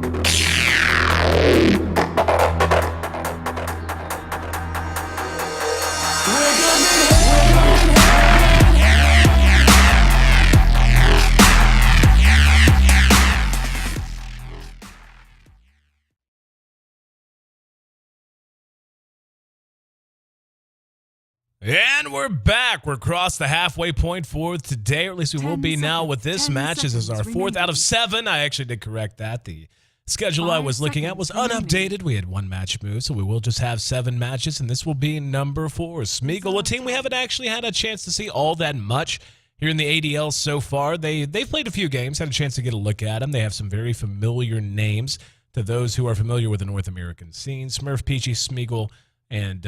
And we're back. We're across the halfway point for today, or at least we will be now with this match. This is our fourth out of 7. I actually did correct that. The schedule I was looking at was unupdated. We had 1 match move, so we will just have 7 matches, and this will be number 4. Smeagol, a team we haven't actually had a chance to see all that much here in the ADL so far. They've played a few games, had a chance to get a look at them. They have some very familiar names to those who are familiar with the North American scene. Smurf, Peachy, Smeagol, and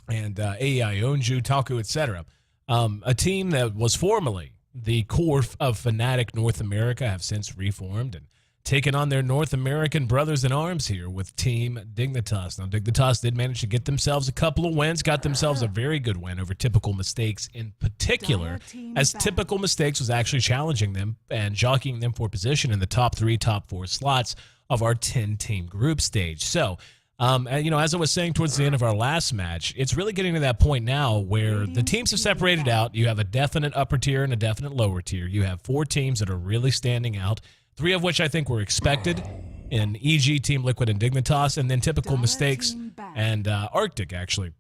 AEI, Onju, Taku, etc. A team that was formerly the core of Fnatic North America have since reformed and taken on their North American brothers in arms here with Team Dignitas. Now, Dignitas did manage to get themselves a couple of wins, got themselves a very good win over Typical Mistakes in particular, as Typical Mistakes was actually challenging them and jockeying them for position in the top 3, top 4 slots of our 10-team group stage. So, as I was saying towards the end of our last match, it's really getting to that point now where the teams have separated out. You have a definite upper tier and a definite lower tier. You have 4 teams that are really standing out, 3 of which I think were expected in EG, Team Liquid, and Dignitas, and then Typical Mistakes and Arctic, actually,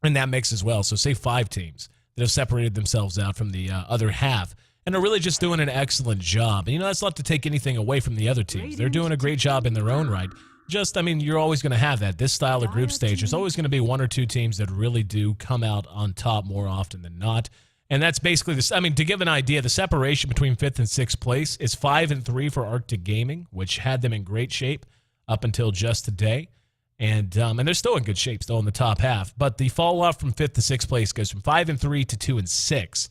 in that mix as well. So say 5 teams that have separated themselves out from the other half and are really just doing an excellent job. And, that's not to take anything away from the other teams. They're doing a great job in their own right. You're always going to have that. This style of group stage, there's always going to be 1 or 2 teams that really do come out on top more often than not. And that's basically this. To give an idea, the separation between 5th and 6th place is 5 and 3 for Arctic Gaming, which had them in great shape up until just today. And they're still in good shape, still in the top half. But the fall off from 5th to 6th place goes from 5 and 3 to 2 and 6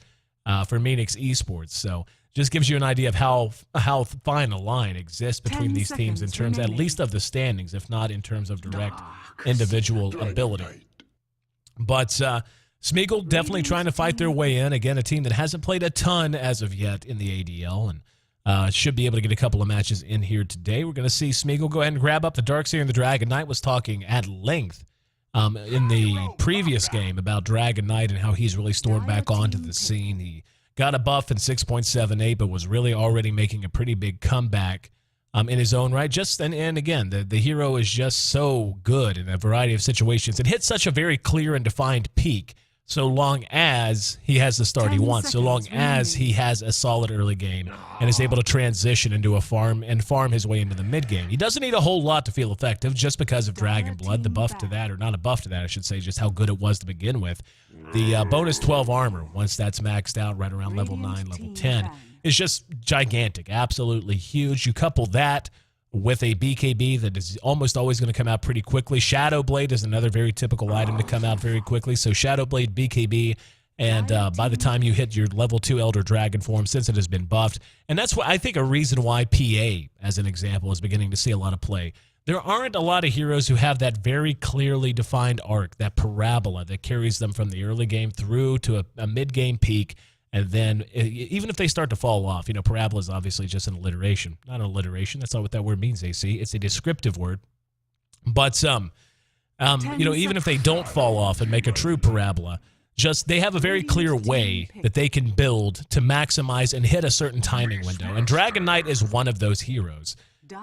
for Phoenix Esports. So just gives you an idea of how fine a line exists between these teams in terms at least of the standings, if not in terms of direct individual ability. But Smeagol definitely trying to fight their way in. Again, a team that hasn't played a ton as of yet in the ADL and should be able to get a couple of matches in here today. We're going to see Smeagol go ahead and grab up the Darkseer and the Dragon Knight. Was talking at length in the previous game about Dragon Knight and how he's really stormed back onto the scene. He got a buff in 6.78, but was really already making a pretty big comeback in his own right. And again, the hero is just so good in a variety of situations. It hits such a very clear and defined peak so long as he has the start he wants, so long as he has a solid early game and is able to transition into a farm his way into the mid game. He doesn't need a whole lot to feel effective just because of Dragon Blood, the buff to that, or not a buff to that, I should say, just how good it was to begin with. The bonus 12 armor, once that's maxed out right around level 9, level 10, is just gigantic, absolutely huge. You couple that with a BKB that is almost always going to come out pretty quickly. Shadow Blade is another very typical item to come out very quickly. So Shadow Blade, BKB, and by the time you hit your level 2 Elder Dragon form, since it has been buffed, and that's why I think a reason why PA, as an example, is beginning to see a lot of play. There aren't a lot of heroes who have that very clearly defined arc, that parabola that carries them from the early game through to a mid-game peak. And then even if they start to fall off, parabola is obviously just an alliteration. Not an alliteration. That's not what that word means, AC. It's a descriptive word. But, even if they don't fall off and make a true parabola, they have a very clear way that they can build to maximize and hit a certain timing window. And Dragon Knight is one of those heroes.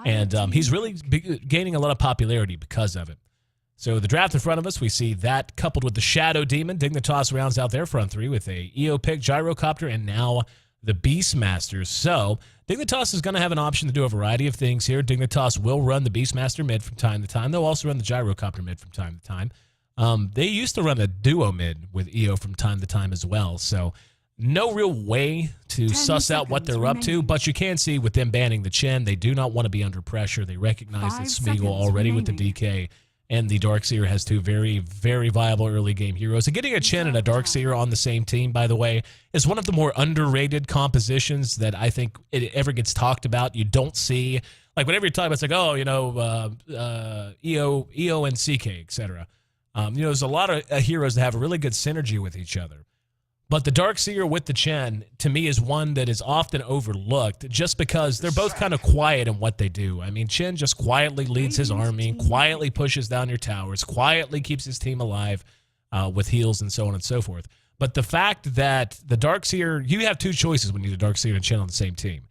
And he's really gaining a lot of popularity because of it. So the draft in front of us, we see that coupled with the Shadow Demon. Dignitas rounds out their front 3 with a EO pick, Gyrocopter, and now the Beastmaster. So Dignitas is going to have an option to do a variety of things here. Dignitas will run the Beastmaster mid from time to time. They'll also run the Gyrocopter mid from time to time. They used to run a duo mid with EO from time to time as well. So no real way to suss out what they're up to, but you can see with them banning the Chen, they do not want to be under pressure. They recognize that Smeagol already with the DK and the Darkseer has 2 very, very viable early game heroes. And getting a Chen and a Darkseer on the same team, by the way, is one of the more underrated compositions that I think it ever gets talked about. You don't see, whenever you're talking about, it's like, EO and CK, etc. There's a lot of heroes that have a really good synergy with each other. But the Darkseer with the Chen, to me, is one that is often overlooked just because they're both kind of quiet in what they do. I mean, Chen just quietly leads his army, quietly pushes down your towers, quietly keeps his team alive with heals and so on and so forth. But the fact that the Darkseer, you have two choices when you do Darkseer and Chen on the same team.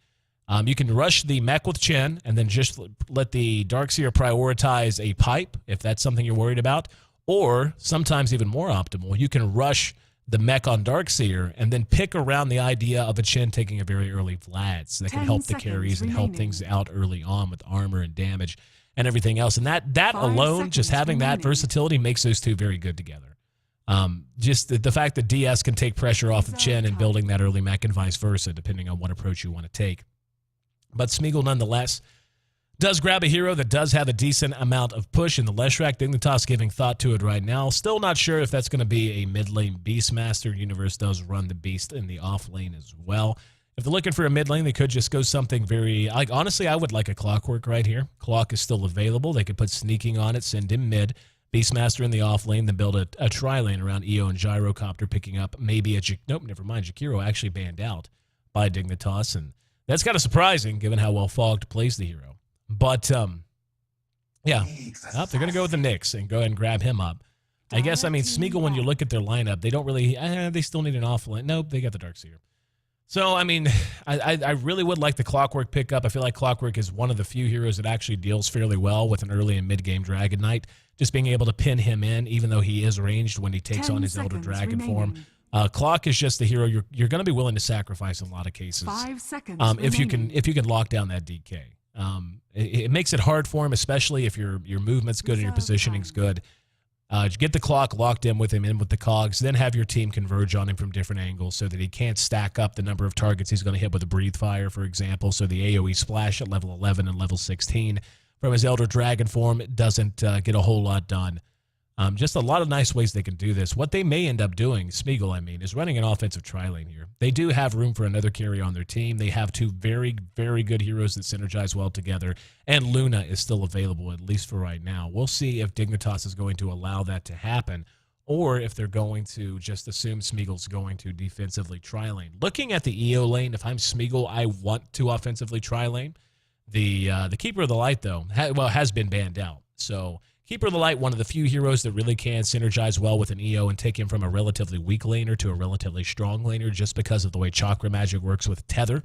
You can rush the mech with Chen and then just let the Darkseer prioritize a pipe if that's something you're worried about. Or, sometimes even more optimal, you can rush the mech on Darkseer and then pick around the idea of a Chen taking a very early Vlad so that can help the carries and help things out early on with armor and damage and everything else. And that alone, just having that versatility makes those two very good together. Just the fact that DS can take pressure off of Chen and building that early mech and vice versa, depending on what approach you want to take. But Smeagol, nonetheless, does grab a hero that does have a decent amount of push in the Leshrac. Dignitas giving thought to it right now. Still not sure if that's going to be a mid-lane Beastmaster. Universe does run the Beast in the off lane as well. If they're looking for a mid lane, they could just go something very... honestly, I would like a Clockwork right here. Clock is still available. They could put Sneaking on it, send him mid. Beastmaster in the off lane, then build a tri-lane around EO and Gyrocopter, picking up maybe a... Nope, never mind. Jakiro actually banned out by Dignitas, and that's kind of surprising given how well Fogged plays the hero. But, yeah, they're going to go with the Nyx and go ahead and grab him up. I guess, I mean, Smeagol, when you look at their lineup, they don't really, they still need an off-lane. Nope, they got the Darkseer. So, I mean, I really would like the Clockwork pickup. I feel like Clockwork is one of the few heroes that actually deals fairly well with an early and mid-game Dragon Knight. Just being able to pin him in, even though he is ranged when he takes on his Elder Dragon form. Clock is just the hero you're going to be willing to sacrifice in a lot of cases. 5 seconds if you can lock down that DK. It makes it hard for him, especially if your movement's good and your positioning's good. Get the Clock locked in with the cogs, then have your team converge on him from different angles so that he can't stack up the number of targets he's going to hit with a Breathe Fire, for example. So the AoE splash at level 11 and level 16 from his Elder Dragon form doesn't get a whole lot done. Just a lot of nice ways they can do this. What they may end up doing, Smeagol, I mean, is running an offensive tri-lane here. They do have room for another carry on their team. They have two very, very good heroes that synergize well together, and Luna is still available, at least for right now. We'll see if Dignitas is going to allow that to happen, or if they're going to just assume Smeagol's going to defensively tri-lane. Looking at the EO lane, if I'm Smeagol, I want to offensively tri-lane. The Keeper of the Light, though, has been banned out, so... Keeper of the Light, one of the few heroes that really can synergize well with an EO and take him from a relatively weak laner to a relatively strong laner just because of the way Chakra Magic works with Tether.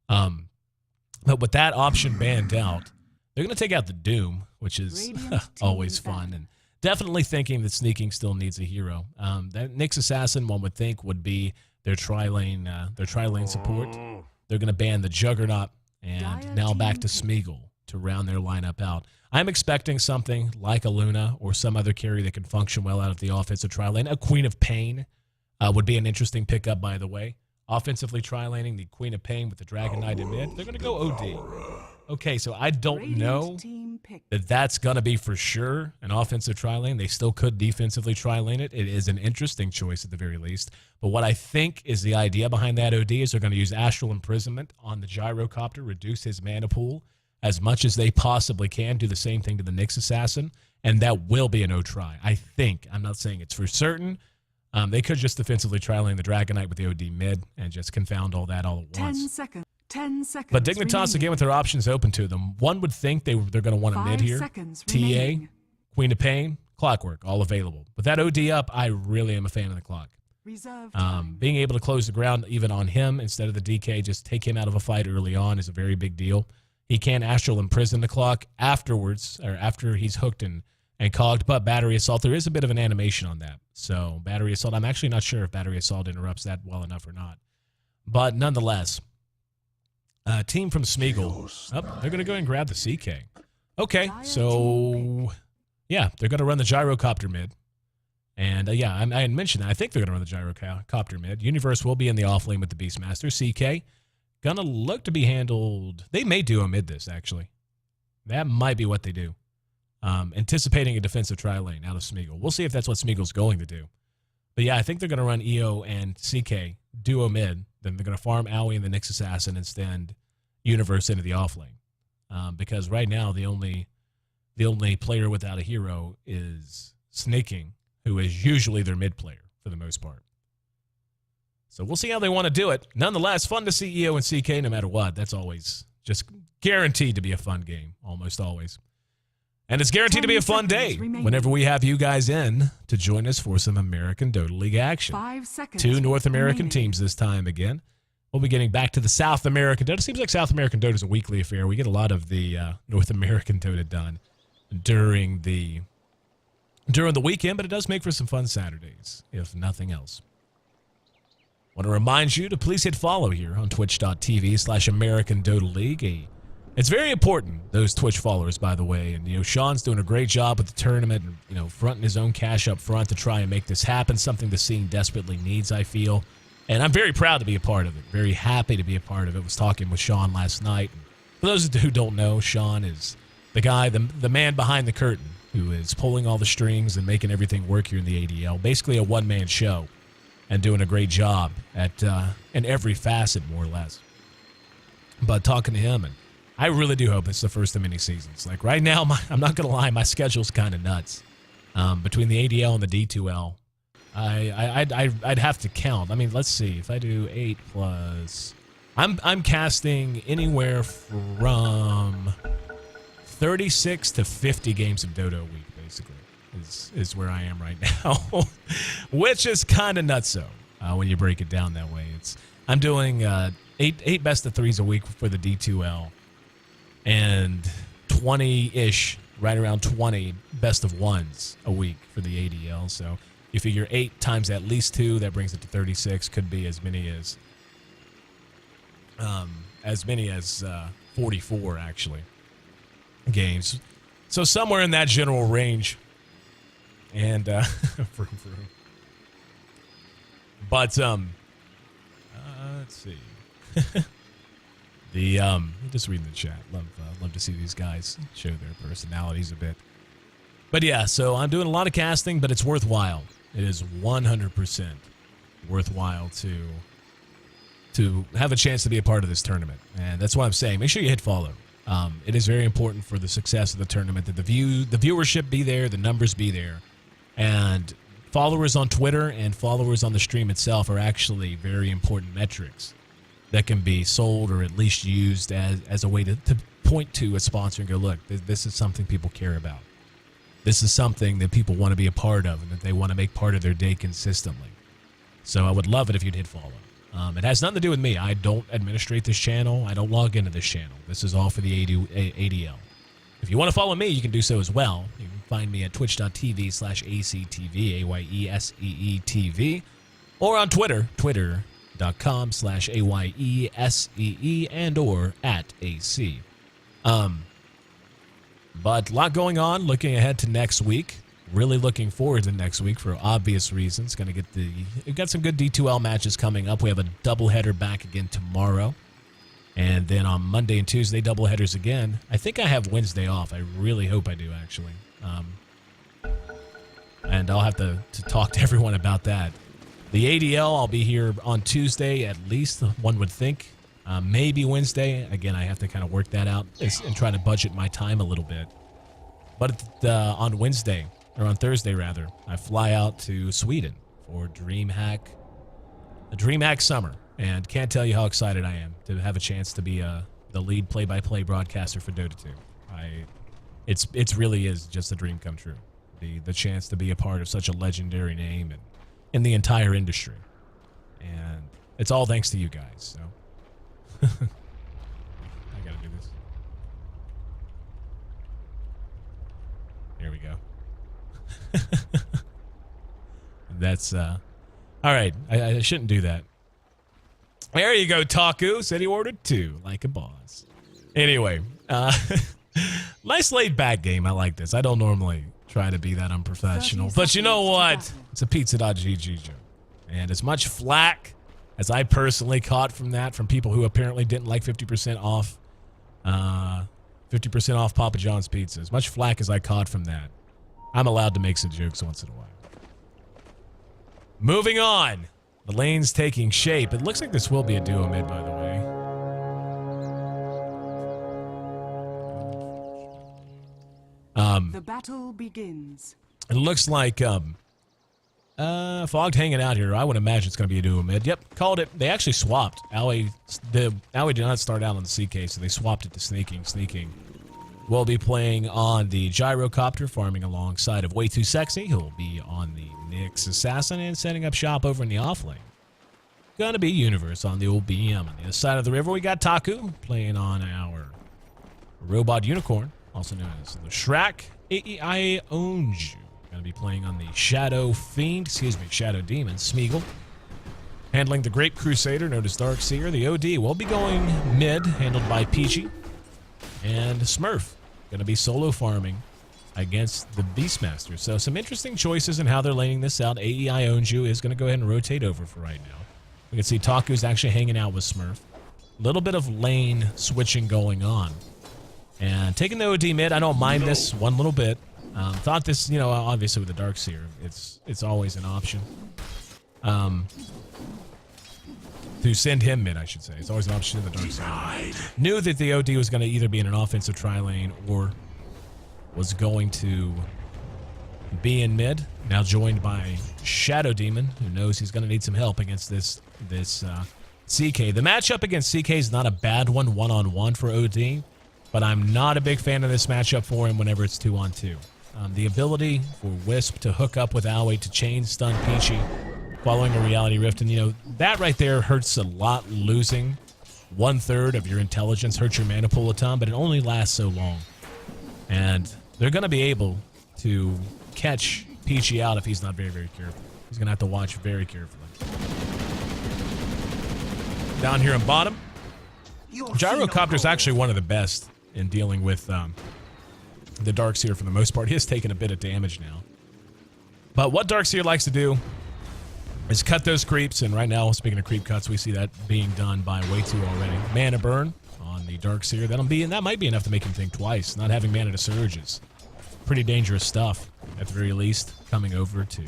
But with that option banned out, they're going to take out the Doom, which is always fun. And definitely thinking that Sneaking still needs a hero. That Nyx Assassin, one would think, would be their tri-lane support. They're going to ban the Juggernaut, and now back to Smeagol to round their lineup out. I'm expecting something like a Luna or some other carry that can function well out of the offensive tri-lane. A Queen of Pain would be an interesting pickup, by the way. Offensively tri-laning the Queen of Pain with the Dragon Knight in mid. They're going to go OD. Okay, so I don't know that that's going to be for sure an offensive tri-lane. They still could defensively tri-lane it. It is an interesting choice at the very least. But what I think is the idea behind that OD is they're going to use Astral Imprisonment on the Gyrocopter, reduce his mana pool as much as they possibly can, do the same thing to the Nyx Assassin, and that will be a no-try. I think. I'm not saying it's for certain. They could just defensively tri-lane the Dragon Knight with the OD mid and just confound all that all at once. 10 seconds. But Dignitas, again, with their options open to them, one would think they're going to want a mid here. TA, Queen of Pain, Clockwork, all available. With that OD up, I really am a fan of the Clock. Being able to close the ground even on him instead of the DK, just take him out of a fight early on is a very big deal. He can Astral Imprison the Clock afterwards, or after he's hooked and cogged, but Battery Assault, there is a bit of an animation on that. So Battery Assault, I'm actually not sure if Battery Assault interrupts that well enough or not. But nonetheless, team from Smeagol, they're going to go and grab the CK. Okay, so yeah, they're going to run the Gyrocopter mid. And yeah, I had mentioned that. I think they're going to run the Gyrocopter mid. Universe will be in the off lane with the Beastmaster. CK gonna look to be handled. They may do a mid this, actually. That might be what they do. Anticipating a defensive tri-lane out of Smeagol. We'll see if that's what Smeagol's going to do. But yeah, I think they're going to run EO and CK duo mid. Then they're going to farm Owie and the Nyx Assassin and send Universe into the off lane. Because right now, the only player without a hero is Sneaking, who is usually their mid player for the most part. So we'll see how they want to do it. Nonetheless, fun to see EO and CK no matter what. That's always just guaranteed to be a fun game, almost always. And it's guaranteed to be a fun day whenever we have you guys in to join us for some American Dota League action. 5 seconds 2 North American remaining. teams this time again. We'll be getting back to the South American Dota. It seems like South American Dota is a weekly affair. We get a lot of the North American Dota done during the weekend, but it does make for some fun Saturdays, if nothing else. Want to remind you to please hit follow here on twitch.tv/American Dota League. It's very important, those Twitch followers, by the way. And, Sean's doing a great job with the tournament and, fronting his own cash up front to try and make this happen, something the scene desperately needs, I feel. And I'm very proud to be a part of it, very happy to be a part of it. I was talking with Sean last night. For those who don't know, Sean is the guy, the man behind the curtain, who is pulling all the strings and making everything work here in the ADL. Basically a one-man show and doing a great job at in every facet, more or less. But talking to him, and I really do hope it's the first of many seasons. Like right now, I'm not going to lie, my schedule's kind of nuts. Between the ADL and the D2L, I'd have to count. I mean, let's see. If I do 8 plus... I'm casting anywhere from 36 to 50 games of Dota a week, basically, is where I am right now, which is kind of nutso when you break it down that way. I'm doing 8 best of 3s a week for the D2L and 20-ish, right around 20 best of 1s a week for the ADL. So you figure 8 times at least 2, that brings it to 36. Could be as many as 44 actually games. So somewhere in that general range. And but let's see. Just reading the chat. Love to see these guys show their personalities a bit. But yeah, so I'm doing a lot of casting, but it's worthwhile. It is 100% worthwhile to have a chance to be a part of this tournament. And that's what I'm saying. Make sure you hit follow. It is very important for the success of the tournament that the viewership be there, the numbers be there. And followers on Twitter and followers on the stream itself are actually very important metrics that can be sold or at least used as a way to point to a sponsor and go, look, this is something people care about. This is something that people want to be a part of and that they want to make part of their day consistently. So I would love it if you'd hit follow. It has nothing to do with me. I don't administrate this channel. I don't log into this channel. This is all for the ADL. If you want to follow me, you can do so as well. You can find me at twitch.tv/ACTV, AYESEETV, or on Twitter, twitter.com/AYESEE and or @AC. But a lot going on, looking ahead to next week. Really looking forward to next week for obvious reasons. We've got some good D2L matches coming up. We have a doubleheader back again tomorrow. And then on Monday and Tuesday, doubleheaders again. I think I have Wednesday off. I really hope I do, actually. And I'll have to talk to everyone about that. The ADL, I'll be here on Tuesday at least, one would think. Maybe Wednesday. Again, I have to kind of work that out and try to budget my time a little bit. But on Wednesday, or on Thursday rather, I fly out to Sweden for DreamHack Summer. And can't tell you how excited I am to have a chance to be the lead play-by-play broadcaster for Dota 2. It really is just a dream come true. The chance to be a part of such a legendary name and in the entire industry. And it's all thanks to you guys, so. I gotta do this. There we go. That's, all right. I shouldn't do that. There you go, Taku. Said he ordered 2, like a boss. Anyway, nice laid-back game. I like this. I don't normally try to be that unprofessional. But you know what? It's a pizza.gg joke. And as much flack as I personally caught from that, from people who apparently didn't like 50% off Papa John's pizza, as much flack as I caught from that, I'm allowed to make some jokes once in a while. Moving on. The lane's taking shape. It looks like this will be a duo mid, by the way. The battle begins. It looks like Fogged hanging out here. I would imagine it's going to be a duo mid. Yep, called it. They actually swapped. Aoi did not start out on the CK, so they swapped it to sneaking. Sneaking will be playing on the gyrocopter, farming alongside of Way Too Sexy, who will be on the Nyx Assassin and setting up shop over in the offlane. Gonna be Universe on the old BM. On the other side of the river, we got Taku playing on our Robot Unicorn, also known as the Shrek. AEI owns you. Gonna be playing on the Shadow Demon, Smeagol. Handling the Grape Crusader, known as Darkseer. The OD will be going mid, handled by Peachy. And Smurf, gonna be solo farming against the Beastmaster. So some interesting choices in how they're laying this out. AEI owns you is gonna go ahead and rotate over for right now. We can see Taku's actually hanging out with Smurf. A little bit of lane switching going on. And taking the OD mid, I don't mind this one little bit. Thought this, you know, obviously with the Darkseer, it's always an option. To send him mid, I should say. It's always an option in the Darkseer. Knew that the OD was going to either be in an offensive tri-lane or was going to be in mid. Now joined by Shadow Demon, who knows he's going to need some help against this CK. The matchup against CK is not a bad one-on-one for OD, but I'm not a big fan of this matchup for him whenever it's 2-on-2. The ability for Wisp to hook up with Aoi to chain stun Peachy following a Reality Rift, and you know, that right there hurts a lot. Losing 1/3 of your intelligence hurts your mana pool a ton, but it only lasts so long. And they're going to be able to catch Peachy out if he's not very, very careful. He's going to have to watch very carefully. Down here in bottom, Gyrocopter's actually one of the best in dealing with the Darkseer for the most part. He has taken a bit of damage now. But what Darkseer likes to do is cut those creeps, and right now, speaking of creep cuts, we see that being done by Way Too already. Mana burn on the Darkseer. That might be enough to make him think twice. Not having mana to surge is pretty dangerous stuff, at the very least, coming over to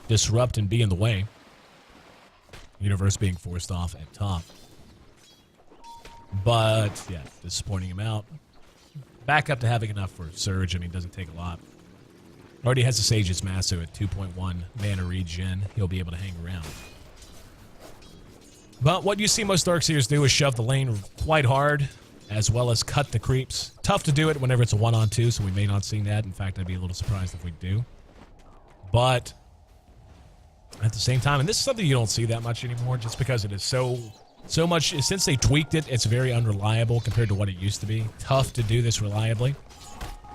disrupt and be in the way. Universe being forced off at top. But, yeah, disappointing him out. Back up to having enough for surge. I mean, doesn't take a lot. Already has a Sage's Masso at 2.1 mana regen. He'll be able to hang around. But what you see most Darkseers do is shove the lane quite hard, as well as cut the creeps. Tough to do it whenever it's a 1-on-2, so we may not see that. In fact, I'd be a little surprised if we do. But at the same time, and this is something you don't see that much anymore, just because it is so much, since they tweaked it, it's very unreliable compared to what it used to be. Tough to do this reliably.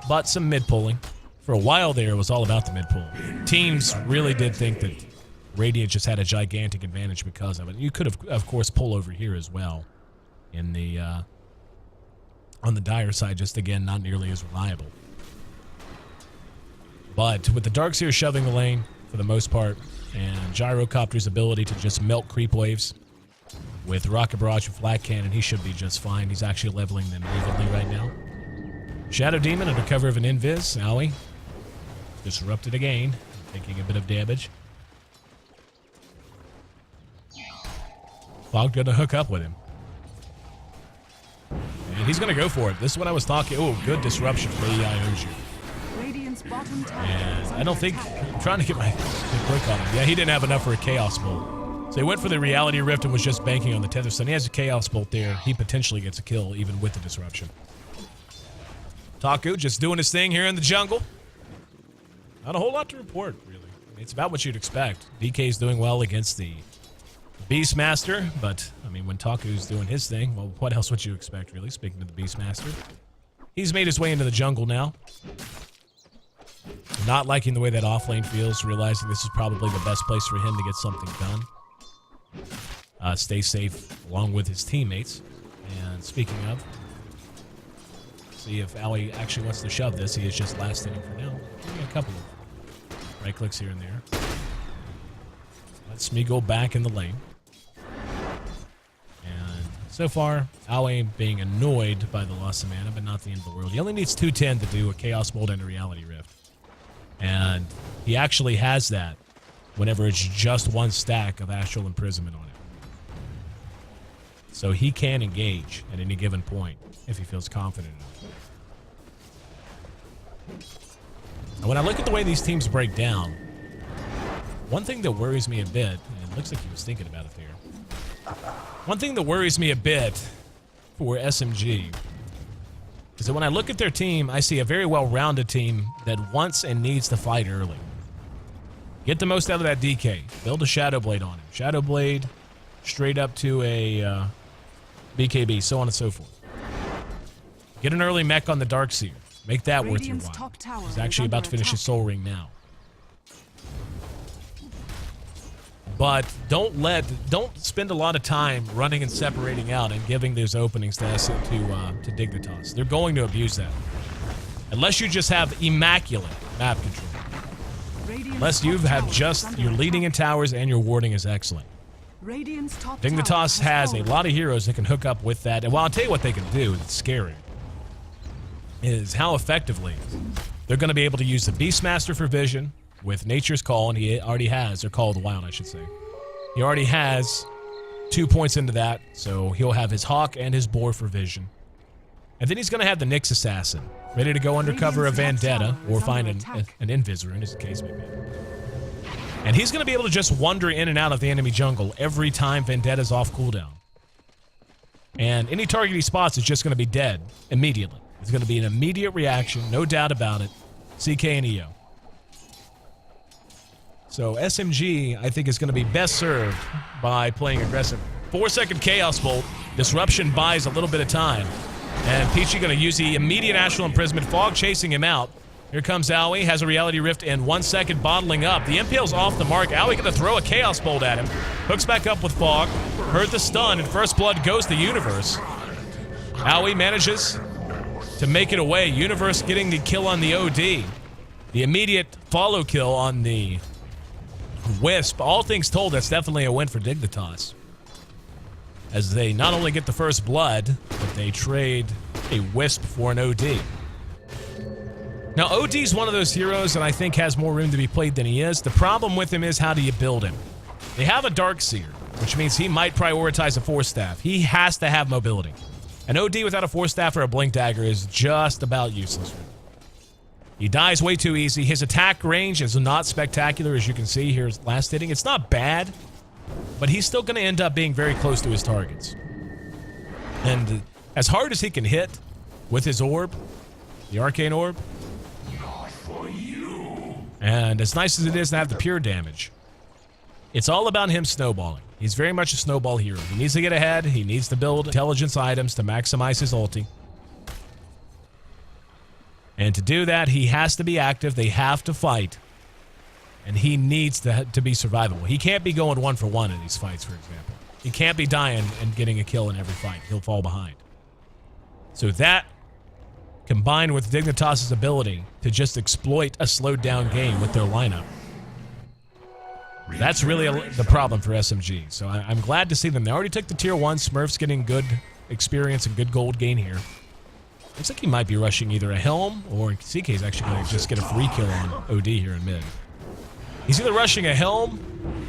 But some mid-pulling. For a while there, it was all about the mid-pull. Teams really did think that Radiant just had a gigantic advantage because of it. You could, of course, pull over here as well. In the, on the Dire side, just again, not nearly as reliable. But with the Darkseer shoving the lane, for the most part, and Gyrocopter's ability to just melt creep waves, with Rocket Barrage and Flat Cannon, he should be just fine. He's actually leveling them evenly right now. Shadow Demon under cover of an Invis. Aoi disrupted again, taking a bit of damage. Fog gonna hook up with him. And he's gonna go for it. This is what I was talking. Oh, good disruption for AEI. And I don't think, I'm trying to get my quick on him. Yeah, he didn't have enough for a Chaos Bolt. So he went for the Reality Rift and was just banking on the Tether Stun. He has a Chaos Bolt there. He potentially gets a kill even with the disruption. Taku just doing his thing here in the jungle. Not a whole lot to report, really. I mean, it's about what you'd expect. DK's doing well against the Beastmaster, but, I mean, when Taku's doing his thing, well, what else would you expect, really, speaking of the Beastmaster? He's made his way into the jungle now. Not liking the way that offlane feels, realizing this is probably the best place for him to get something done. Stay safe along with his teammates. And speaking of, see if Aoi actually wants to shove this. He is just last inning for now. Maybe a couple of right clicks here and there. Let's me go back in the lane. And so far, Aoi being annoyed by the loss of mana, but not the end of the world. He only needs 210 to do a Chaos Bolt and a Reality Rift. And he actually has that whenever it's just one stack of Astral Imprisonment on it. So he can engage at any given point if he feels confident enough. And when I look at the way these teams break down, One thing that worries me a bit, and it looks like he was thinking about it there. One thing that worries me a bit for SMG is that when I look at their team, I see a very well-rounded team that wants and needs to fight early. Get the most out of that DK. Build a Shadow Blade on him. Shadow Blade straight up to a BKB, so on and so forth. Get an early mech on the Darkseer. Make that worth your while. He's actually about to finish his Soul Ring now. But don't spend a lot of time running and separating out and giving those openings to Dignitas. They're going to abuse that. Unless you just have immaculate map control. Unless you have just, you're leading in towers and your warding is excellent. Dignitas has a lot of heroes that can hook up with that. And well, I'll tell you what they can do, it's scary, is how effectively they're going to be able to use the Beastmaster for vision with Nature's Call, and he already has, or Call of the Wild, I should say. He already has 2 points into that, so he'll have his Hawk and his Boar for vision. And then he's going to have the Nyx Assassin, ready to go under cover of Vendetta, or find an Invisor, in as the case may be. And he's going to be able to just wander in and out of the enemy jungle every time Vendetta's off cooldown. And any target he spots is just going to be dead immediately. It's going to be an immediate reaction, no doubt about it. CK and EO. So SMG, I think, is going to be best served by playing aggressive. 4-second Chaos Bolt. Disruption buys a little bit of time. And Peachy going to use the immediate Astral Imprisonment. Fog chasing him out. Here comes Owie. Has a Reality Rift in 1 second, bottling up. The Impale's off the mark. Owie going to throw a Chaos Bolt at him. Hooks back up with Fog. Heard the stun, and First Blood goes to Universe. Owie manages to make it away. Universe getting the kill on the OD. The immediate follow kill on the Wisp. All things told, that's definitely a win for Dignitas, as they not only get the first blood, but they trade a Wisp for an OD. Now, OD's one of those heroes that I think has more room to be played than he is. The problem with him is, how do you build him? They have a Darkseer, which means he might prioritize a Force Staff. He has to have mobility. An OD without a Force Staff or a Blink Dagger is just about useless. He dies way too easy. His attack range is not spectacular, as you can see here. Last hitting, it's not bad, but he's still going to end up being very close to his targets. And as hard as he can hit with his orb, the Arcane Orb, not for you. And as nice as it is to have the pure damage, it's all about him snowballing. He's very much a snowball hero. He needs to get ahead. He needs to build intelligence items to maximize his ulti. And to do that, he has to be active. They have to fight. And he needs to be survivable. He can't be going 1-for-1 in these fights, for example. He can't be dying and getting a kill in every fight. He'll fall behind. So that, combined with Dignitas' ability to just exploit a slowed down game with their lineup, that's really the problem for SMG. So I'm glad to see them. They already took the tier 1. Smurf's getting good experience and good gold gain here. Looks like he might be rushing either a Helm, or CK's actually going to just get a free kill on OD here in mid. He's either rushing a Helm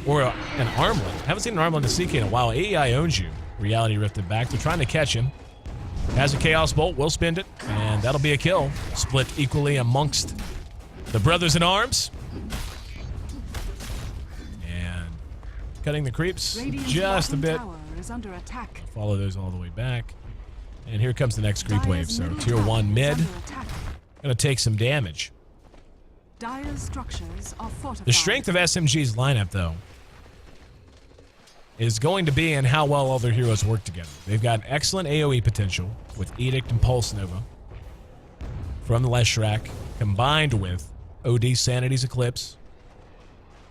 or an Armlet. I haven't seen an Armlet to CK in a while. AEI owns you. Reality Rifted back. They're trying to catch him. Has a Chaos Bolt. Will spend it, and that'll be a kill. Split equally amongst the brothers in arms. And cutting the creeps just a bit. Follow those all the way back. And here comes the next creep wave. So tier 1 mid, gonna take some damage. The strength of SMG's lineup, though, is going to be in how well all their heroes work together. They've got excellent AoE potential with Edict and Pulse Nova from the Leshrac, combined with OD Sanity's Eclipse,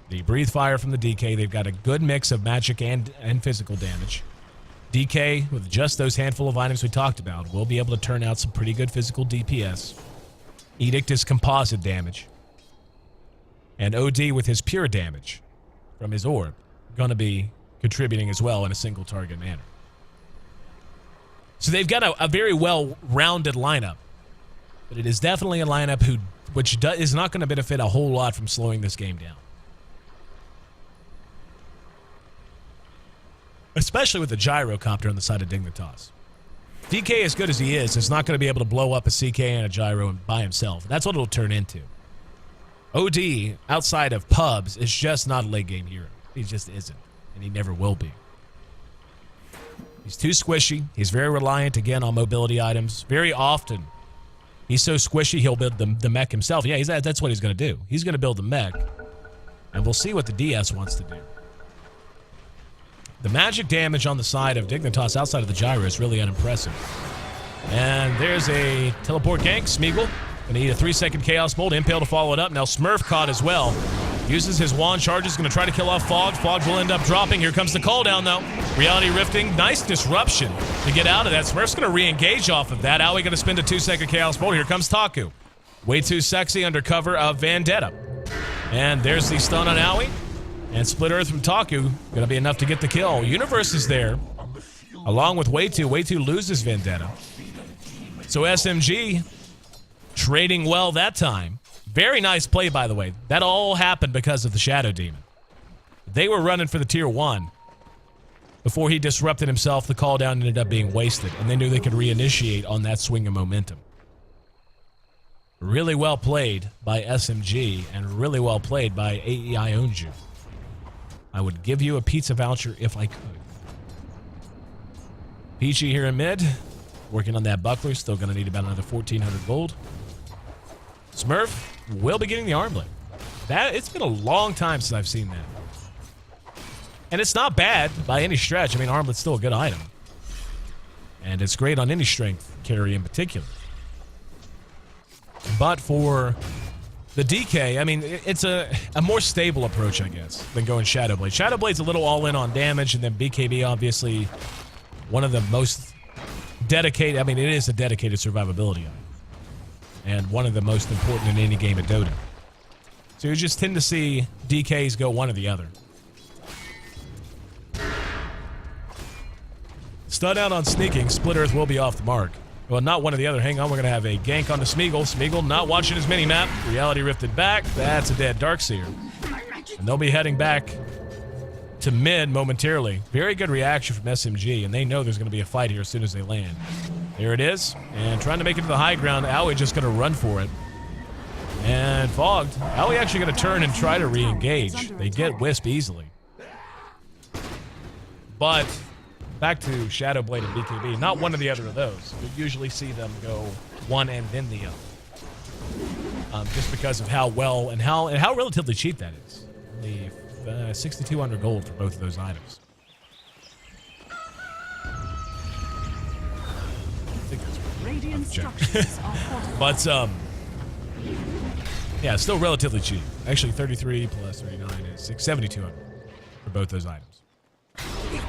the Breathe Fire from the DK. They've got a good mix of magic and physical damage. DK, with just those handful of items we talked about, will be able to turn out some pretty good physical DPS. Edict is composite damage. And OD, with his pure damage from his orb, going to be contributing as well in a single target manner. So they've got a very well-rounded lineup. But it is definitely a lineup which is not going to benefit a whole lot from slowing this game down. Especially with the gyrocopter on the side of Dignitas. DK, as good as he is not going to be able to blow up a CK and a gyro by himself. That's what it'll turn into. OD, outside of pubs, is just not a late game hero. He just isn't, and he never will be. He's too squishy. He's very reliant, again, on mobility items. Very often, he's so squishy, he'll build the mech himself. Yeah, that's what he's going to do. He's going to build the mech, and we'll see what the DS wants to do. The magic damage on the side of Dignitas outside of the gyro is really unimpressive. And there's a teleport gank. Smeagol going to need a 3-second Chaos Bolt. Impale to follow it up. Now Smurf caught as well. Uses his wand charges. Going to try to kill off Fog. Fog will end up dropping. Here comes the cooldown, though. Reality Rifting. Nice disruption to get out of that. Smurf's going to re-engage off of that. Owie going to spend a 2-second Chaos Bolt. Here comes Taku. Way too sexy under cover of Vendetta. And there's the stun on Owie. And Split Earth from Taku. Going to be enough to get the kill. Universe is there. Along with Way 2. Way 2 loses Vendetta. So SMG trading well that time. Very nice play, by the way. That all happened because of the Shadow Demon. They were running for the tier 1. Before he disrupted himself, the call down ended up being wasted, and they knew they could reinitiate on that swing of momentum. Really well played by SMG, and really well played by AEI Onju. I would give you a pizza voucher if I could. Peachy here in mid. Working on that buckler. Still going to need about another 1,400 gold. Smurf will be getting the armlet. It's been a long time since I've seen that. And it's not bad by any stretch. I mean, armlet's still a good item. And it's great on any strength carry in particular. But for the DK, I mean, it's a more stable approach, I guess, than going Shadowblade. Shadowblade's a little all-in on damage, and then BKB, obviously, one of the most dedicated, I mean, it is a dedicated survivability item. And one of the most important in any game of Dota. So you just tend to see DKs go one or the other. Stun out on sneaking. Split Earth will be off the mark. Well, not one or the other. Hang on, we're going to have a gank on the Smeagol. Smeagol not watching his mini-map. Reality rifted back. That's a dead Darkseer. And they'll be heading back to mid momentarily. Very good reaction from SMG, and they know there's going to be a fight here as soon as they land. There it is. And trying to make it to the high ground. Owie just going to run for it. And Fogged. Owie actually going to turn and try to re-engage. They get Wisp easily. But back to Shadowblade and BKB. Not one or the other of those. We usually see them go one and then the other. Just because of how well and how relatively cheap that is. Only 6,200 gold for both of those items. I think that's right. But yeah, still relatively cheap. Actually, 33 plus 39 is 7,200 for both those items.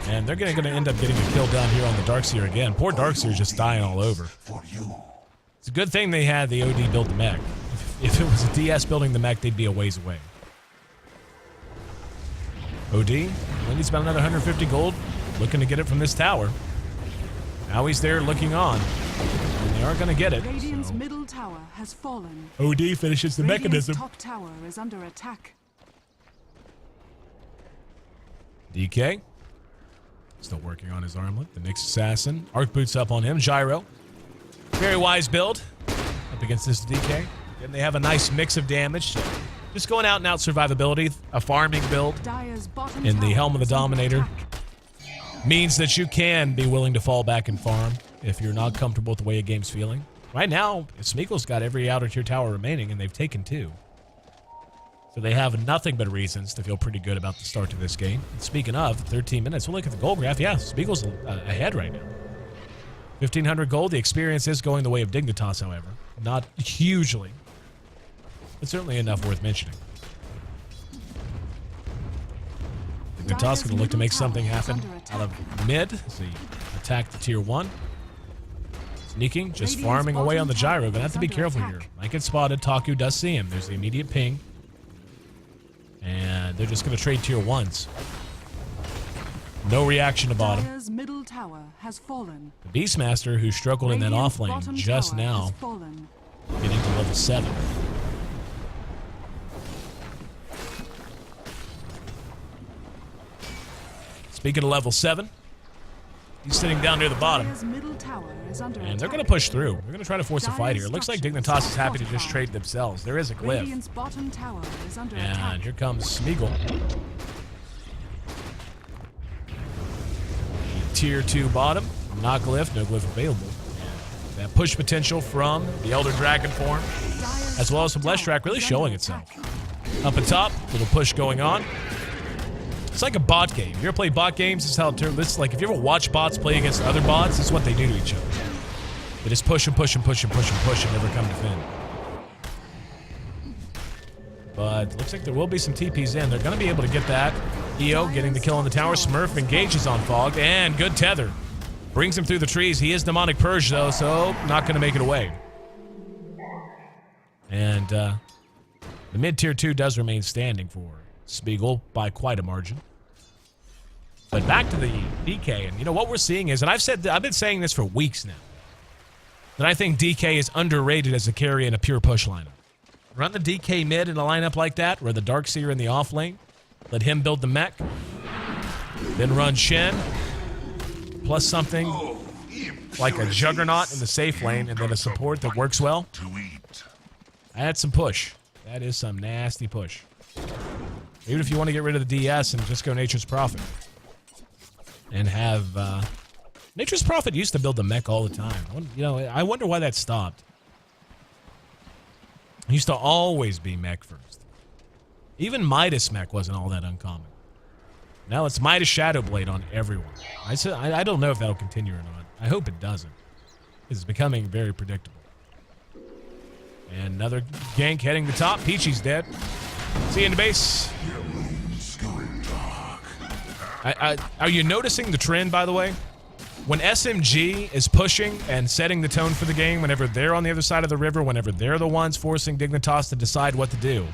And they're going to end up getting a kill down here on the Darkseer again. Poor Darkseer just dying all over. It's a good thing they had the OD build the mech. If it was a DS building the mech, they'd be a ways away. OD, only needs about another 150 gold. Looking to get it from this tower. Now he's there looking on. And they are going to get it. Radiant's middle tower has fallen. OD finishes the mechanism. Top tower is under attack. DK. Still working on his armlet. The Nyx Assassin. Arc boots up on him. Gyro. Very wise build. Up against this DK. And they have a nice mix of damage. Just going out and out survivability. A farming build. In the Helm of the Dominator. Means that you can be willing to fall back and farm if you're not comfortable with the way a game's feeling. Right now, Smeagol's got every outer tier tower remaining, and they've taken 2. So they have nothing but reasons to feel pretty good about the start to this game. And speaking of, 13 minutes. We'll look at the gold graph. Yeah, Smeagol's ahead right now. 1,500 gold. The experience is going the way of Dignitas, however. Not hugely, but certainly enough worth mentioning. Dignitas going to look to make something happen out of mid as he attack the tier 1. Sneaking, just farming away on the gyro. Gonna have to be careful here. Might get spotted. Taku does see him. There's the immediate ping. And they're just going to trade tier 1s. No reaction to bottom. Middle tower has fallen. The Beastmaster, who struggled in that off lane just now, getting to level 7. Speaking of level 7, He's sitting down near the bottom. Dire's middle tower is under And they're attack. going to push through. They're going to try to force a fight here. It looks like Dignitas is happy to just trade themselves. There is a glyph. Radiant's bottom tower is under And attack. here comes Smeagol. Tier 2 bottom. Not glyph. No glyph available. That push potential from the Elder Dragon form, Dire's as well as some top Blessed Track really tower is showing under itself. attack. Up atop, little push going on. It's like a bot game. You ever play bot games? This is how this is like if you ever watch bots play against other bots, this is what they do to each other. They just push and push and push and push and push and never come to defend. But looks like there will be some TPs in. They're going to be able to get that. EO getting the kill on the tower. Smurf engages on Fog, and good tether. Brings him through the trees. He is Demonic Purge, though, so not going to make it away. And the mid-tier 2 does remain standing for Smeagol by quite a margin. But back to the DK, and you know what we're seeing is, and I've been saying this for weeks now, that I think DK is underrated as a carry in a pure push lineup. Run the DK mid in a lineup like that, where the Darkseer in the off lane, let him build the mech, then run Shen, plus something like a Juggernaut in the safe lane, and then a support that works well. That's some push. That is some nasty push. Even if you want to get rid of the DS and just go Nature's Prophet. And have... Nature's Prophet used to build the mech all the time. I wonder why that stopped. It used to always be mech first. Even Midas mech wasn't all that uncommon. Now it's Midas Shadowblade on everyone. I don't know if that'll continue or not. I hope it doesn't. It's becoming very predictable. And another gank heading the top. Peachy's dead. See you in the base. Are you noticing the trend, by the way? When SMG is pushing and setting the tone for the game, whenever they're on the other side of the river, whenever they're the ones forcing Dignitas to decide what to do,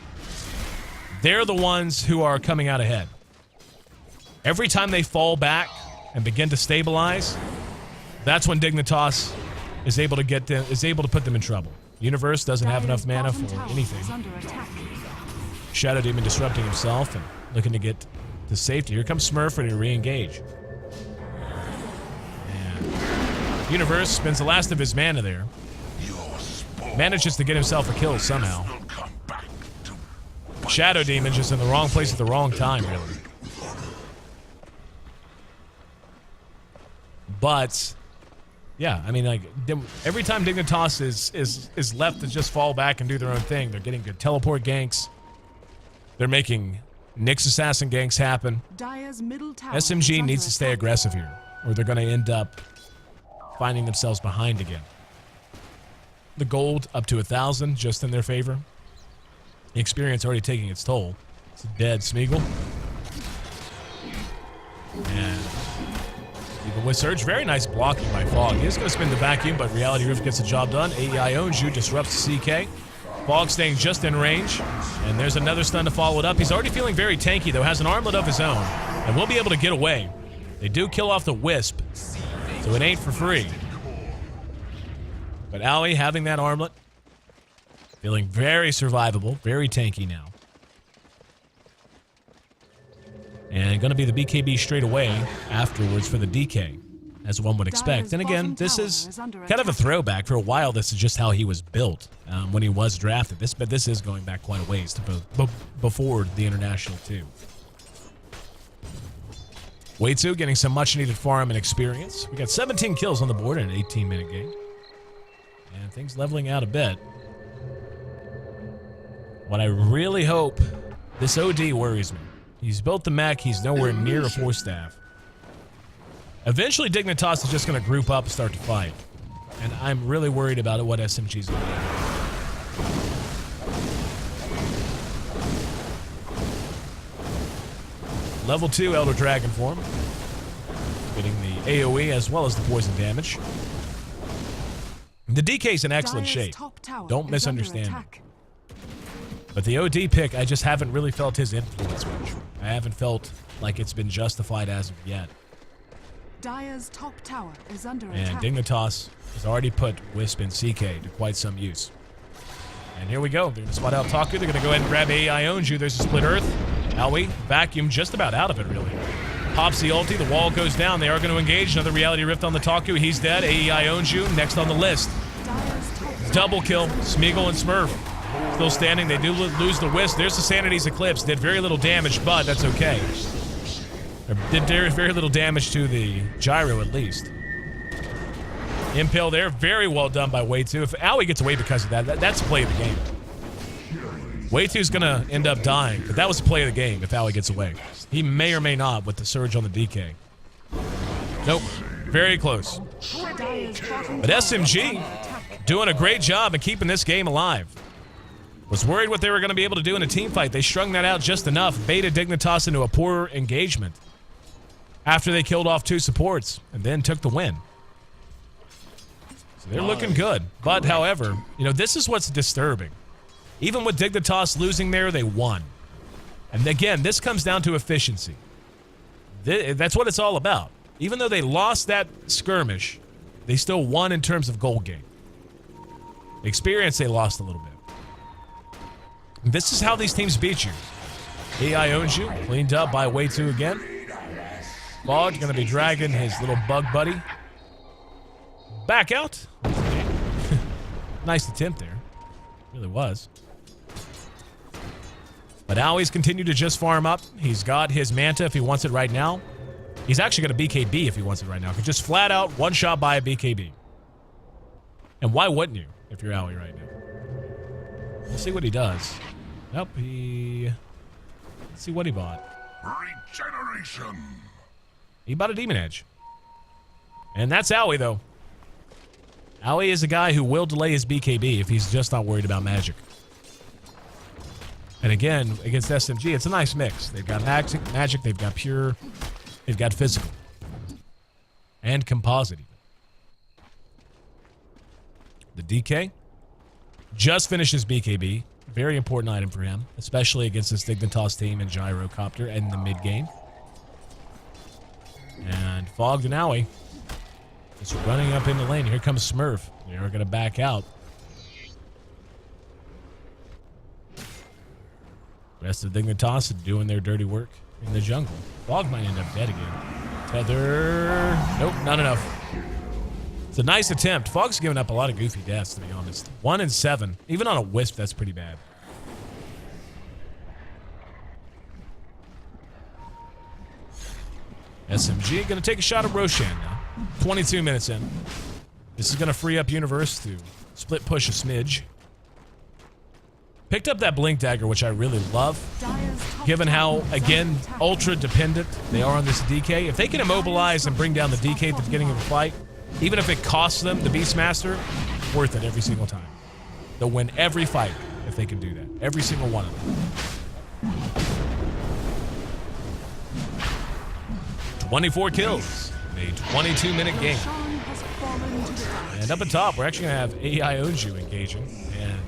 they're the ones who are coming out ahead. Every time they fall back and begin to stabilize, that's when Dignitas is able to put them in trouble. Universe doesn't have enough mana for anything. Shadow Demon disrupting himself and looking to get to safety. Here comes Smurf and he re-engage. And Universe spends the last of his mana there. Manages to get himself a kill somehow. Shadow Demon just in the wrong place at the wrong time, really. But yeah, I mean, like every time Dignitas is left to just fall back and do their own thing, they're getting good teleport ganks. They're making Nyx assassin ganks happen. SMG needs to stay aggressive here, or they're going to end up finding themselves behind again. The gold up to 1,000 just in their favor. The experience already taking its toll. It's a dead Smeagol. And even with Surge, very nice blocking by Fog. He is going to spin the vacuum, but Reality Rift gets the job done. AEI owns you, disrupts CK. Fog staying just in range. And there's another stun to follow it up. He's already feeling very tanky, though. Has an armlet of his own. And will be able to get away. They do kill off the Wisp. So it ain't for free. But Owie having that armlet. Feeling very survivable. Very tanky now. And going to be the BKB straight away afterwards for the DK, as one would expect. And again, this is kind of a throwback. For a while, this is just how he was built when he was drafted. But this is going back quite a ways to before the International too. Waitsu getting some much-needed farm and experience. We got 17 kills on the board in an 18-minute game. And things leveling out a bit. What I really hope, this OD worries me. He's built the mech. He's nowhere near a 4-staff. Eventually, Dignitas is just going to group up and start to fight. And I'm really worried about what SMG's going to do. Level 2 Elder Dragon form. Getting the AoE as well as the poison damage. The DK's in excellent shape. Don't misunderstand me. But the OD pick, I just haven't really felt his influence much. I haven't felt like it's been justified as of yet. Dire's top tower is under And attack. Dignitas has already put Wisp and CK to quite some use. And here we go. They're going to spot out Taku. They're going to go ahead and grab AI owns you. There's a split earth. Owie, vacuum just about out of it, really. Pops the ulti. The wall goes down. They are going to engage. Another reality rift on the Taku. He's dead. AEI owns you. Next on the list. Double kill. Smeagol and Smurf. Still standing. They do lose the Wisp. There's the Sanity's Eclipse. Did very little damage, but that's okay. Or did very little damage to the Gyro, at least. Impale there. Very well done by Way 2. If Owie gets away because of that, that's play of the game. Way 2's going to end up dying, but that was the play of the game if Owie gets away. He may or may not with the surge on the DK. Nope. Very close. But SMG doing a great job of keeping this game alive. Was worried what they were going to be able to do in a team fight. They strung that out just enough. Baited Dignitas into a poor engagement after they killed off 2 supports and then took the win. So they're looking good. But, however, you know, this is what's disturbing. Even with Dignitas losing there, they won. And again, this comes down to efficiency. That's what it's all about. Even though they lost that skirmish, they still won in terms of goal game. Experience, they lost a little bit. This is how these teams beat you. AI owns you. Cleaned up by Way 2 again. Fog's going to be dragging his little bug buddy back out. Nice attempt there. Really was. But Owie's continued to just farm up. He's got his Manta if he wants it right now. He's actually going to BKB if he wants it right now. He could just flat out one shot by a BKB. And why wouldn't you if you're Owie right now? Let's see what he does. Nope, let's see what he bought. Regeneration. He bought a Demon Edge. And that's Owie, though. Owie is a guy who will delay his BKB if he's just not worried about magic. And again, against SMG, it's a nice mix. They've got magic, they've got pure, they've got physical. And composite, even. The DK just finished his BKB. Very important item for him, especially against this Dignitas team and Gyrocopter in the mid game. And Fogged and Owie just running up in the lane. Here comes Smurf. They're going to back out. Rest of Dignitas doing their dirty work in the jungle. Fog might end up dead again. Tether. Nope, not enough. It's a nice attempt. Fog's giving up a lot of goofy deaths, to be honest. 1 and 7. Even on a Wisp, that's pretty bad. SMG going to take a shot at Roshan now. 22 minutes in. This is going to free up Universe to split push a smidge. Picked up that Blink Dagger, which I really love. Given how, again, ultra dependent they are on this DK. If they can immobilize and bring down the DK at the beginning of the fight, even if it costs them the Beastmaster, worth it every single time. They'll win every fight if they can do that. Every single one of them. 24 kills. A 22-minute game. And up at top, we're actually going to have AI Onju engaging. And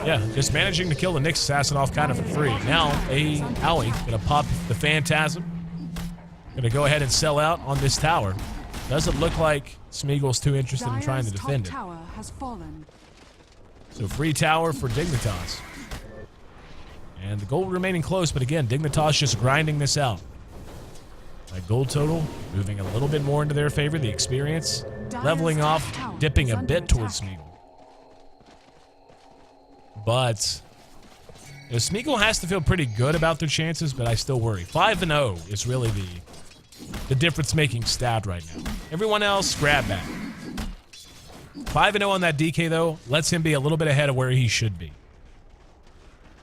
yeah, just managing to kill the Nyx assassin off kind of for free. Now, Owie going to pop the Phantasm. Going to go ahead and sell out on this tower. Doesn't look like Smeagol's too interested in trying to defend it. Tower has fallen. So free tower for Dignitas. And the goal remaining close, but again, Dignitas just grinding this out. That gold total moving a little bit more into their favor. The experience leveling off, dipping a bit towards Smeagol. But you know, Smeagol has to feel pretty good about their chances, but I still worry. 5-0 is really the difference-making stat right now. Everyone else, grab back. 5-0 on that DK, though, lets him be a little bit ahead of where he should be.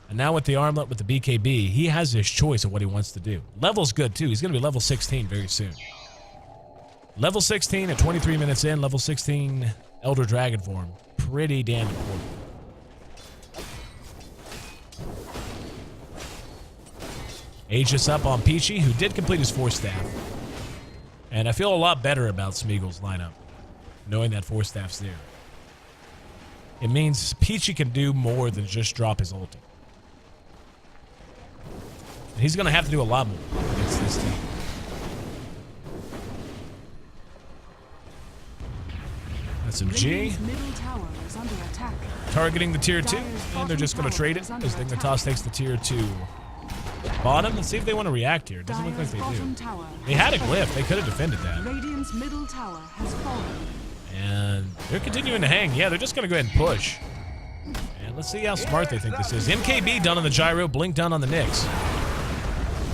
And now with the armlet, with the BKB, he has his choice of what he wants to do. Level's good, too. He's going to be level 16 very soon. Level 16 at 23 minutes in. Level 16 Elder Dragon form. Pretty damn important. Aegis up on Peachy, who did complete his 4-staff. And I feel a lot better about Smeagol's lineup, knowing that 4-staff's there. It means Peachy can do more than just drop his ulti. And he's going to have to do a lot more against this team. SMG. Targeting the tier 2, and they're just going to trade it as Dignitas takes the tier 2 Bottom. Let's see if they want to react here. Doesn't look like Dire's they do. bottom tower. They had a glyph. They could have defended that. Radiant's middle tower has fallen. And they're continuing to hang. Yeah, they're just going to go ahead and push. And let's see how smart they think this is. MKB done on the gyro, blink done on the Nyx.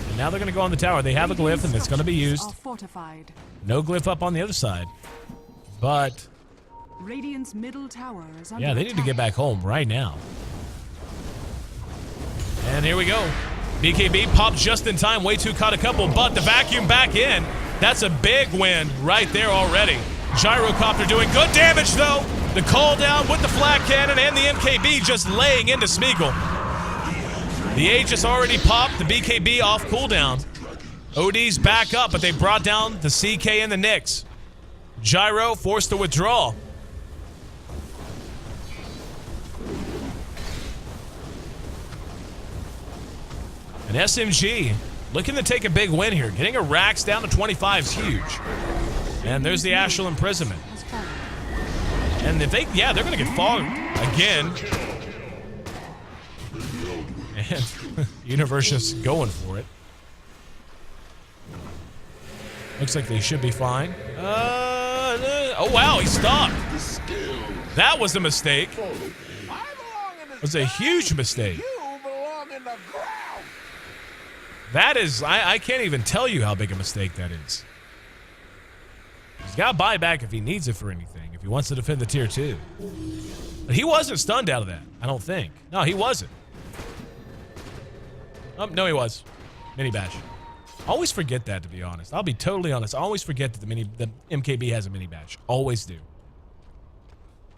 And now they're going to go on the tower. They have a glyph, and it's going to be used. Are fortified. No glyph up on the other side. But, Radiant's middle tower is under yeah, they need to get back home right now. And here we go. BKB popped just in time. Way too caught a couple, but the vacuum back in. That's a big win right there already. Gyrocopter doing good damage, though. The call down with the flag cannon and the MKB just laying into Smeagol. The Aegis already popped. The BKB off cooldown. OD's back up, but they brought down the CK and the Nyx. Gyro forced to withdraw. And SMG looking to take a big win here. Getting a Rax down to 25 is huge. And there's the Astral Imprisonment. And if they, yeah, they're going to get fogged again. And Universe just going for it. Looks like they should be fine. Oh, wow, he stopped. That was a mistake. It was a huge mistake. That is, I can't even tell you how big a mistake that is. He's got buyback if he needs it for anything, if he wants to defend the tier 2. But he wasn't stunned out of that, I don't think. No, he wasn't. No, he was. Mini bash. Always forget that, to be honest. I'll be totally honest. I always forget that the MKB has a mini bash. Always do.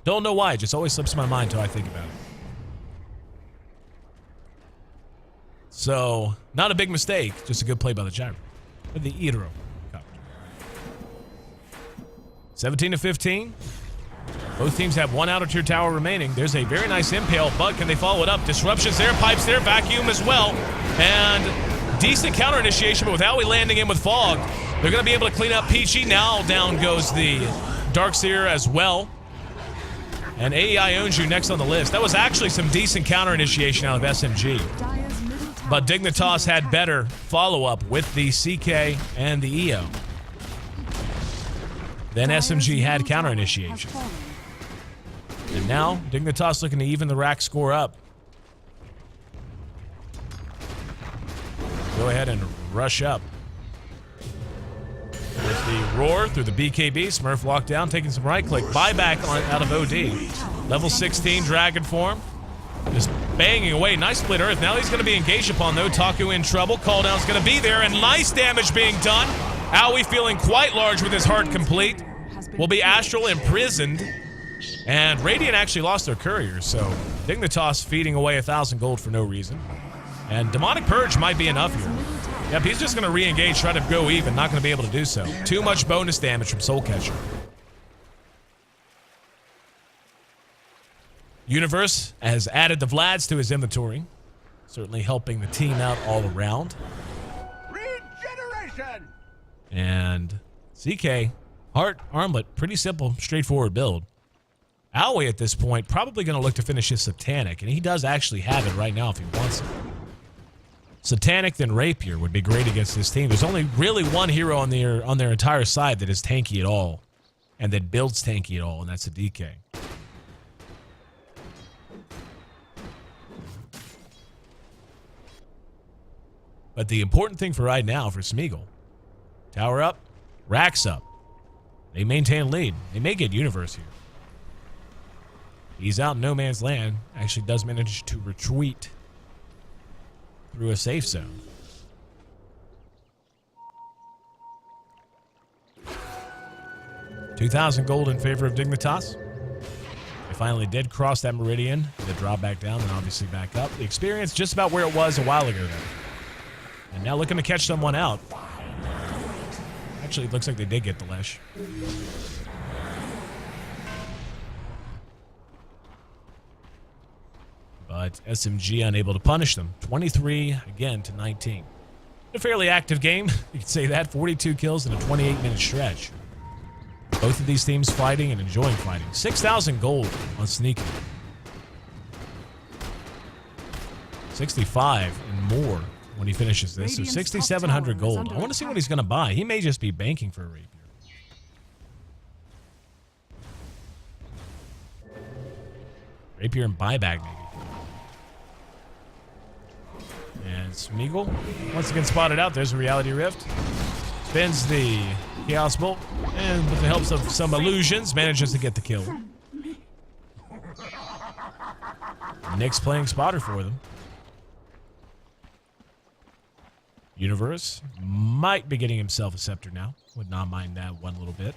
Don't know why. It just always slips my mind until I think about it. So, not a big mistake. Just a good play by the Gyro. With the Idro. 17-15. Both teams have one outer tier tower remaining. There's a very nice impale, but can they follow it up? Disruptions there, pipes there, vacuum as well. And decent counter initiation, but without landing in with fog, they're going to be able to clean up Peachy. Now down goes the Darkseer as well. And AEI owns you next on the list. That was actually some decent counter initiation out of SMG. But Dignitas had better follow-up with the CK and the EO. Then SMG had counter initiation. And now, Dignitas looking to even the rack score up. Go ahead and rush up. With the roar through the BKB, Smurf locked down, taking some right click. Buyback out of OD. Level 16 Dragon form. Just banging away. Nice split earth. Now he's going to be engaged upon, though. Taku in trouble. Call down's going to be there, and nice damage being done. Aoi feeling quite large with his heart complete. Will be Astral imprisoned. And Radiant actually lost their couriers, so Dignitas feeding away 1,000 gold for no reason. And Demonic Purge might be enough here. Yep, he's just going to re-engage, try to go even. Not going to be able to do so. Too much bonus damage from Soul Catcher. Universe has added the Vlads to his inventory. Certainly helping the team out all around. Regeneration! And CK, Heart, Armlet, pretty simple, straightforward build. Aoi at this point probably going to look to finish his Satanic, and he does actually have it right now if he wants it. Satanic then Rapier would be great against this team. There's only really one hero on their entire side that is tanky at all, and that builds tanky at all, and that's a DK. But the important thing for right now for Smeagol, tower up, racks up. They maintain lead. They may get Universe here. He's out in no man's land. Actually does manage to retreat through a safe zone. $2,000 gold in favor of Dignitas. They finally did cross that meridian. They drop back down and obviously back up. The experience just about where it was a while ago though. And now looking to catch someone out. Actually, it looks like they did get the Lesh. But SMG unable to punish them. 23 again to 19. A fairly active game, you could say that. 42 kills in a 28-minute stretch. Both of these teams fighting and enjoying fighting. 6,000 gold on Sneaky. 65 and more when he finishes this. So Radiant's 6,700 top tower is gold. under I want to see what attack. he's going to buy. He may just be banking for a rapier. Rapier and buyback, maybe. And Smeagol, once again spotted out. There's a reality rift. Spins the Chaos Bolt, and with the help of some illusions, manages to get the kill. Nick's playing spotter for them. Universe might be getting himself a scepter now. Would not mind that one little bit.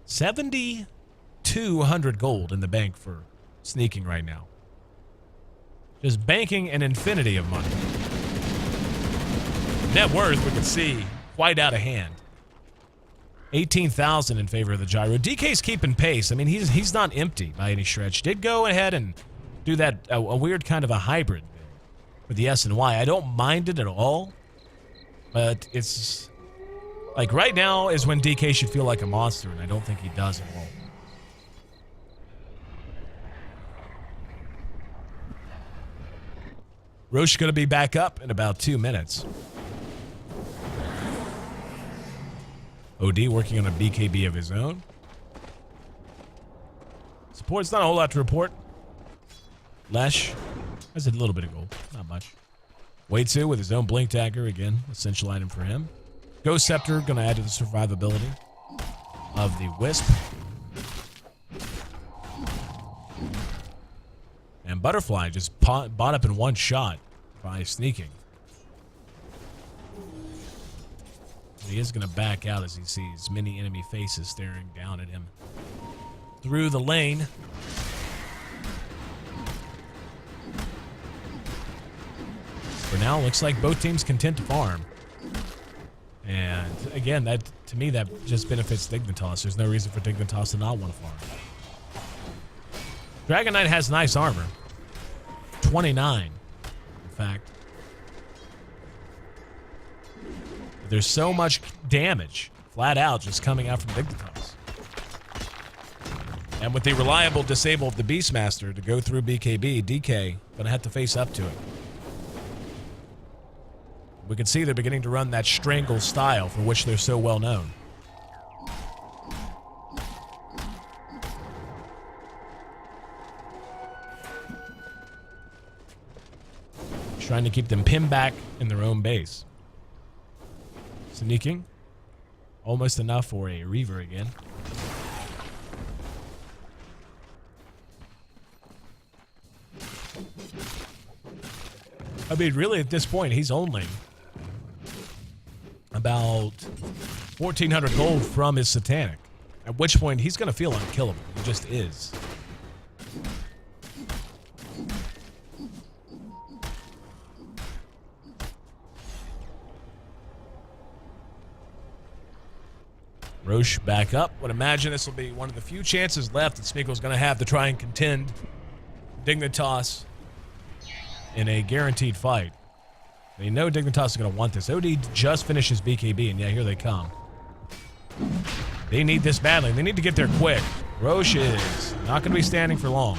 7,200 gold in the bank for sneaking right now. Just banking an infinity of money. Net worth, we can see, quite out of hand. 18,000 in favor of the gyro. DK's keeping pace. I mean, he's not empty by any stretch. Did go ahead and do that, a weird kind of a hybrid with the S and Y. I don't mind it at all, but it's like right now is when DK should feel like a monster, and I don't think he does at all. Roche going to be back up in about 2 minutes. OD working on a BKB of his own. Support's not a whole lot to report. Lesh has a little bit of gold, not much. Waitsu with his own Blink Dagger, again, essential item for him. Ghost Scepter going to add to the survivability of the Wisp. And Butterfly just bought up in one shot by sneaking. He is going to back out as he sees many enemy faces staring down at him through the lane. For now, looks like both teams content to farm. And again, that to me, that just benefits Dignitas. There's no reason for Dignitas to not want to farm. Dragon Knight has nice armor. 29, in fact. There's so much damage, flat out, just coming out from Dignitas. And with the reliable disable of the Beastmaster to go through BKB, DK gonna have to face up to it. We can see they're beginning to run that strangle style for which they're so well known. Trying to keep them pinned back in their own base. Sneaking. Almost enough for a Reaver again. I mean, really, at this point, he's only about 1,400 gold from his Satanic. At which point, he's going to feel unkillable. He just is. Roche back up. Would imagine this will be one of the few chances left that Smeagol's going to have to try and contend Dignitas in a guaranteed fight. They know Dignitas is going to want this. OD just finished his BKB, and yeah, here they come. They need this badly. They need to get there quick. Roche is not going to be standing for long.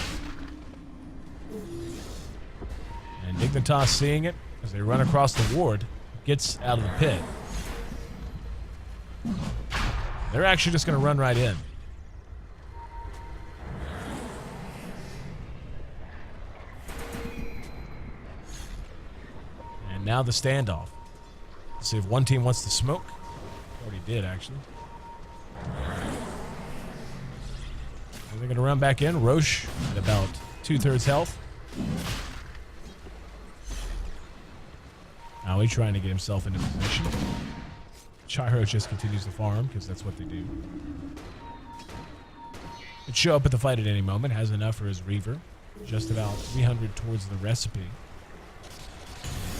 And Dignitas, seeing it as they run across the ward, gets out of the pit. They're actually just going to run right in. And now the standoff. Let's see if one team wants to smoke. Already did, actually. They're going to run back in. Roche at about 2/3 health. Now he's trying to get himself into position. Gyro just continues to farm because that's what they do. Could show up at the fight at any moment. Has enough for his Reaver. Just about 300 towards the recipe.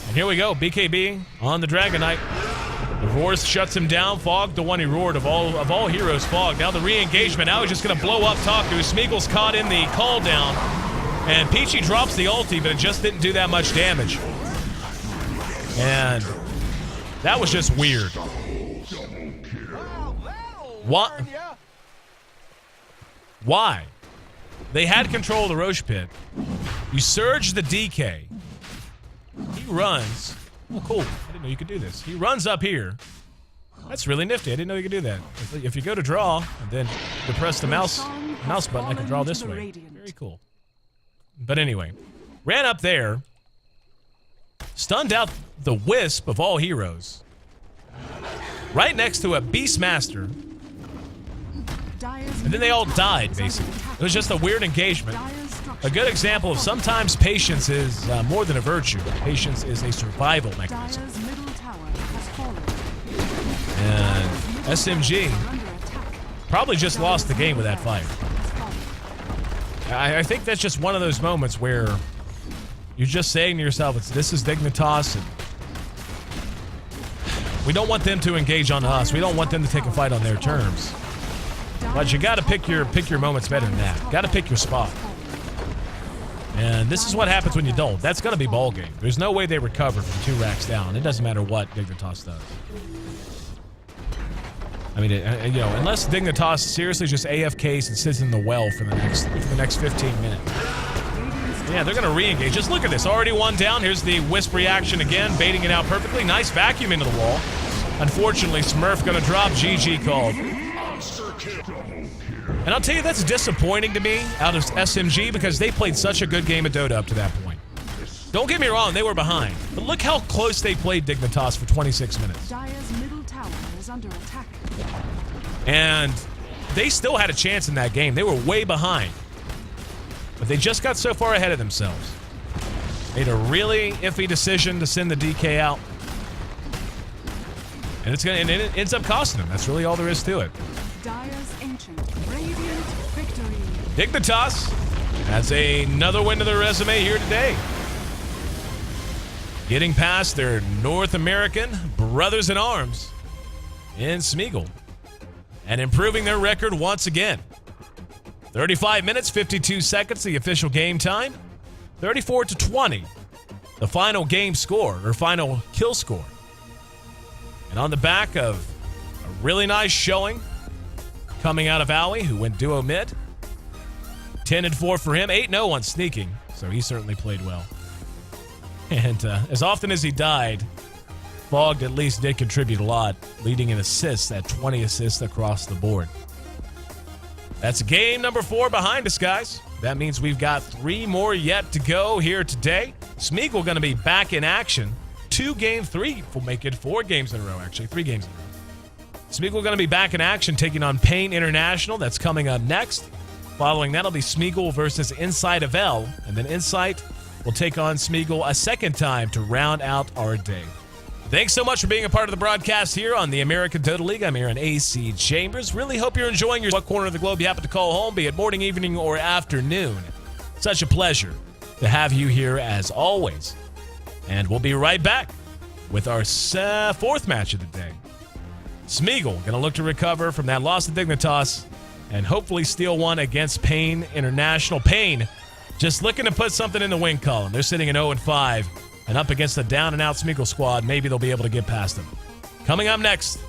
And here we go. BKB on the Dragon Knight. The Horse shuts him down. Fog, the one he roared of all heroes. Fog. Now the re-engagement. Now he's just going to blow up Taku. Smeagol's caught in the call down. And Peachy drops the ulti, but it just didn't do that much damage. And that was just weird. What? Why? They had control of the Roche pit. You surge the DK. runs. Oh, cool. I didn't know you could do this. He runs up here. That's really nifty. I didn't know you could do that. If you go to draw and then depress the mouse button, I can draw this way. Very cool. But anyway, ran up there, stunned out the Wisp of all heroes, right next to a Beastmaster, and then they all died, basically. It was just a weird engagement. A good example of sometimes patience is more than a virtue. Patience is a survival mechanism. And SMG probably just lost the game with that fight. I think that's just one of those moments where you're just saying to yourself, this is Dignitas, and we don't want them to engage on us. We don't want them to take a fight on their terms. But you got to pick your moments better than that. Got to pick your spot. And this is what happens when you don't. That's going to be ball game. There's no way they recover from 2 racks down. It doesn't matter what Dignitas does. I mean, unless Dignitas seriously just AFKs and sits in the well for the next 15 minutes. Yeah, they're going to re-engage. Just look at this. Already one down. Here's the Wisp reaction again, baiting it out perfectly. Nice vacuum into the wall. Unfortunately, Smurf going to drop. GG called. And I'll tell you, that's disappointing to me out of SMG because they played such a good game of Dota up to that point. Don't get me wrong, they were behind. But look how close they played Dignitas for 26 minutes. Dire's middle tower is under attack. And they still had a chance in that game. They were way behind. But they just got so far ahead of themselves. Made a really iffy decision to send the DK out. And it ends up costing them. That's really all there is to it. Dire's ancient radiant victory. Dignitas adds another win to their resume here today. Getting past their North American brothers in arms in Smeagol. And improving their record once again. 35 minutes, 52 seconds, the official game time. 34-20, the final game score, or final kill score. And on the back of a really nice showing coming out of Owie, who went duo mid. 10-4 for him, 8-0 on sneaking, so he certainly played well. And as often as he died, Fogged at least did contribute a lot, leading in assists at 20 assists across the board. That's game number 4 behind us, guys. That means we've got 3 more yet to go here today. Smeagol going to be back in action. 2 game 3 will make it 4 games in a row, actually. 3 games in a row. Smeagol going to be back in action, taking on Pain International. That's coming up next. Following that will be Smeagol versus Insight of L. And then Insight will take on Smeagol a second time to round out our day. Thanks so much for being a part of the broadcast here on the American Dota League. I'm Aaron AC Chambers. Really hope you're enjoying what corner of the globe you happen to call home, be it morning, evening, or afternoon. Such a pleasure to have you here as always. And we'll be right back with our 4th match of the day. Smeagol going to look to recover from that loss to Dignitas and hopefully steal one against Pain International. Pain just looking to put something in the win column. They're sitting at 0-5. And up against the down-and-out Smeagol squad, maybe they'll be able to get past them. Coming up next,